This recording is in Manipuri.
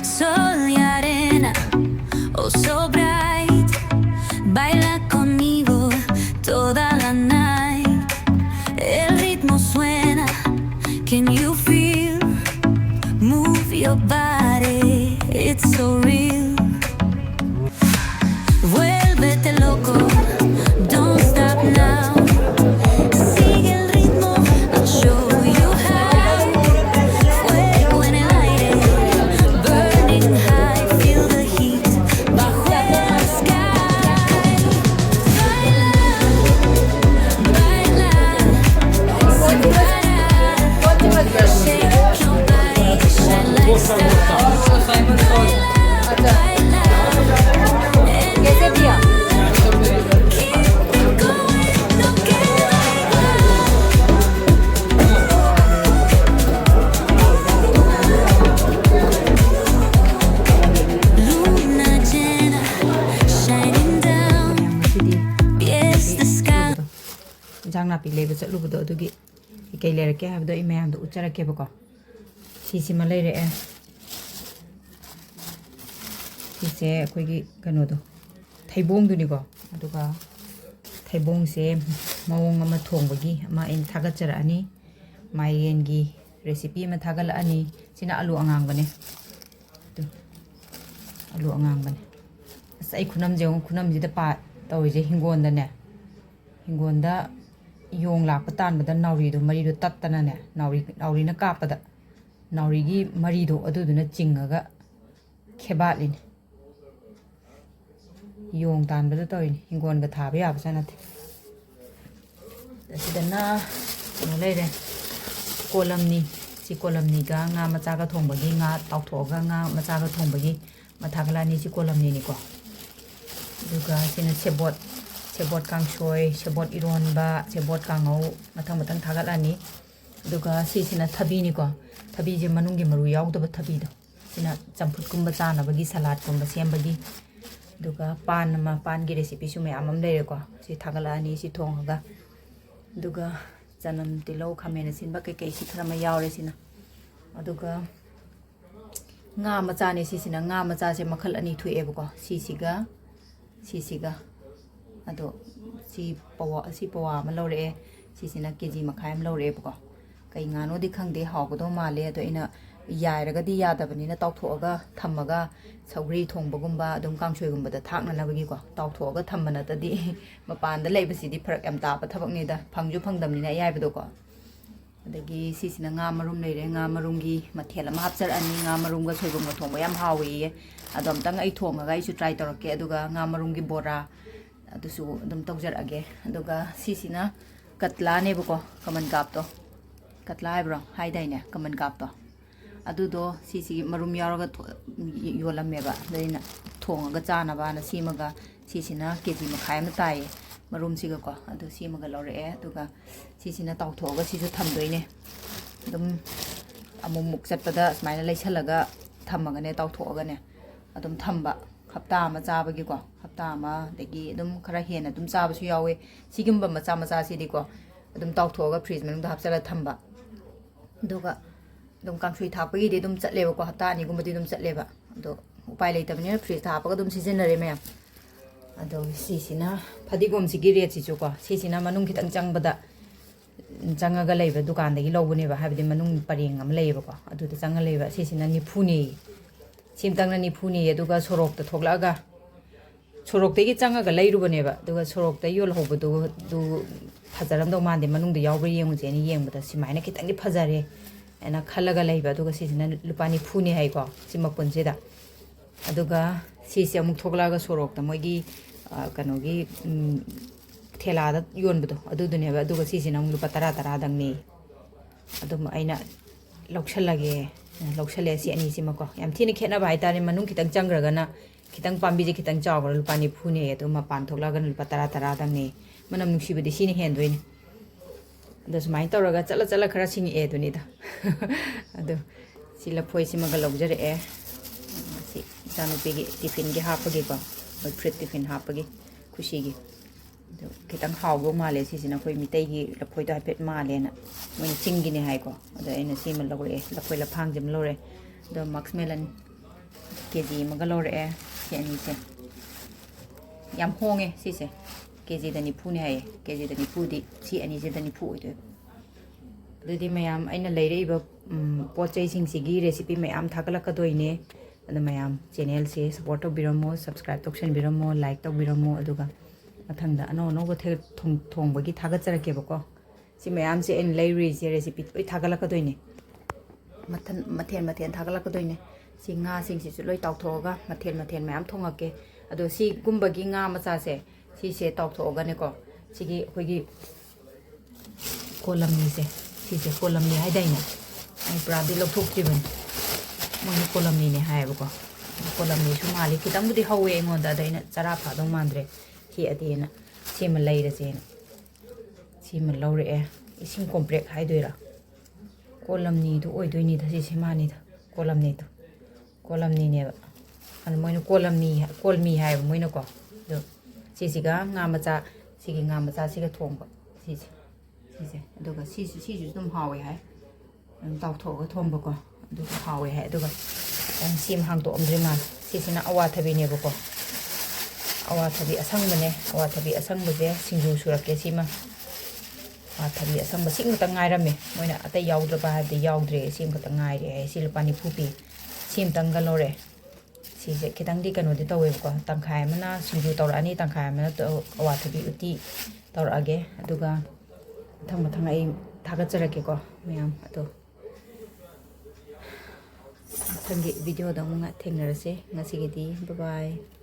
Sol y arena, oh so bright, baila conmigo toda la night. El ritmo suena, can you feel? Move your body, it's so real. Vuélvete loco, don't stop now. Sigue el ritmo, I'll show you how. Fuego en el aire, burning high, feel the heat bajo el sky. Baila, baila, sin parar. Shake your body, shine like stars. Baila, baila, कैसे दिया keep going, no queda igual. Luna llena, shining down, pies descalzos. इंजांग नापी लेब चलुबदो अदुगी कई लेरके हाबदो इ मयाम दो उच्चरकेबको सिसिमा लेरए सिसे अखोइगी कनोदो थैबोंदुनिको अदुगा थैबोंसे मवोंग अमा थोंबगी अमा इन थागचरानी माइरेनगी रेसिपी अमा थागलानी सिना आलू अंगांगबने दु आलू अंगांगबने अस आई खुनम जेउ खुनम जिदा पा तौइजे हिंगोंदने हिंगोंदा योंग लाप तानबदा नाउरीदो मरीदो तत्तनाने नाउरीना कापदा नाउरीगी मरीदो अदुदुना चिंगगा खेबालिन योंग तानबदा तौइनि हिंगोनगा थाबा याबसा नाते सिदना नो लेरे कोलमनी सी कोलमनीगा nga machaga thongbagi nga tauthoga nga machaga thongbagi mathagalaani si kolamni ni ko duga sina sebot sebot kangsoi sebot ironba sebot kangau mathang thagalani duga sina thabi ni ko thabi je manunggi maru yaudaba thabi do sina champut kumba chana bagi salad kumba sembagi duga pan gi recipe su me amam leire ko si thagalani si thongaga duga janam tilau khamena sinba kai si thrama yaure sina aduga nga macha ni sina nga macha se makhal ani thuebe ko sisiga ado si pawa ma lore sina kg makhai am lore ko kai nga no di khangde hawdo male ado ina yairaga di yadabani na tawthoga thamaga saugri thongbagumba adum kangshoi da thakna nabagi ko tawthoga thamana tadi mapanda leibasi di pharak am ta pa thabak ni da phangju phangdamni na yaibado ko adagi sisina nga marum leire nga marumgi mathela ma hapchar ani nga marumga soibum thongba yam hawi adom tang ai thonga ai su try torake aduga nga marumgi bora adusu adum tawjar age aduga sisina katla ne bako kaman gap to katla ibro haidaine kaman gap to adudo sisi marum yaroga yolameba daina thonga chana ba na simaga sisina keji makhai ma tai marum siga ko adu simaga lore aduga sisina tawthoga sisu thamdoine dum amumuk chatpada smaina leisalaga thamaga ne tawthoga ne adum thamba hapta ma chabagi ko hapta ma degi dum khara hena dum chaba su yawe sigimba macha si di ko adum tawthoga fridge manung da hapchala thamba doga dum kangsui thapagi de dum chatleba ko hapta ni gumadi dum chatleba do upai leitabani fridge thapaga dum seasonare me ado sisina phadigom sigi rate si ko sisina manung khitang changbada changaga leiba dukan dagi lobune ba habidi manung paring am leiba ko adu da changa leiba sisina ni phuni simtangna ni phuni aduga sorok ta thoklaga sorok tegi changaga leirubane ba aduga sorok ta yol hobadu du phajaram do mande manung da yawbri yengu je ni yengbuda simaina khitang ni phajare ena khalaga leiba aduga sisina lupani phuni hai ko simapun se da aduga sisi amuk thoklaga sorok ta moigi kanogi thela da yonbudo adudune ba aduga sisina amuk lupa tara dangni adum aina lokshallage loksale si ani simako yam thini khena bai tare manung kitang changragana kitang pambi je kitang chawra lupani phune adu ma pan thoklaga lupa tara dangni manam nuksibadi sini hendoin adu smai tawraga chala khara singi e duni da adu sila phoi simaga logjare e si janu pegi tiffin ge hapagi ko frit tiffin hapagi khushi gi खितंग हाउदो माले सिसिना कोई मितै की लफोइदो हाइफेट मालेना मोइन चिंगिने हाइको अदो अइना सिमा लौरे लफोइ लफांग जम लौरे दो मक्स मेलन केजी मगा लौरे से अनि से याम होंगे सिसे केजी द निफु ने हाय केजी द निफु दी सी अनि से द निफु ओइदो अदुदि मयाम अइना लेइरेइबो पोचै सिंग सिगी रेसिपी मयाम थागलकदोइने अदो मयाम चैनल से सपोर्ट तौबिरमो सब्सक्राइब तौसनबिरमो लाइक तौबिरमो अदुगा मथंगदा अनो अनोबो थोंबगी थागचरकेबको सि मयाम से इन लेइरिसे रेसिपी लोइ थागलकदोइने मथेन मथेन थागलकदोइने सि nga sing si loi tawthoga mathen ma'am thongake ado si gumbagi nga macha se si se tawthoga ne ko sigi hoigi kolam ni se si se kolam ni hai daina ai pradi lokthok triban moni kolam ni ne hai ko kolam ni su mali kitang budi hawe ngonda daina chara pha dong mandre si adena si ma leira se si ma lore e ising complex hai doira kolam ni du oi doi ni da si se mani da kolam ni du kolam ni ne an moino kolmi hai moino ko do sisiga nga macha sigi nga macha siga thongba sisi aduga sisi dum hawe hai an taw thoga thongba ko du hawe hai aduga an sim hang to omdre ma sisina awa thabi ne ko awa thabi asang bane awa thabi asang buje singju surake sima awa thabi asang ba sing ta ngai rame moina atai yaudra ba ha de yaudre sim ka ta ngai re sil pani phupi sim tangga lore si se kitang di kanu di tawe ko tangkhai mana singju tawrani tangkhai mana to awa thabi uti tawrage aduga thang ai thaga charake ko ma'am ado thangi video da nga thengnarase ngasi gi di bye bye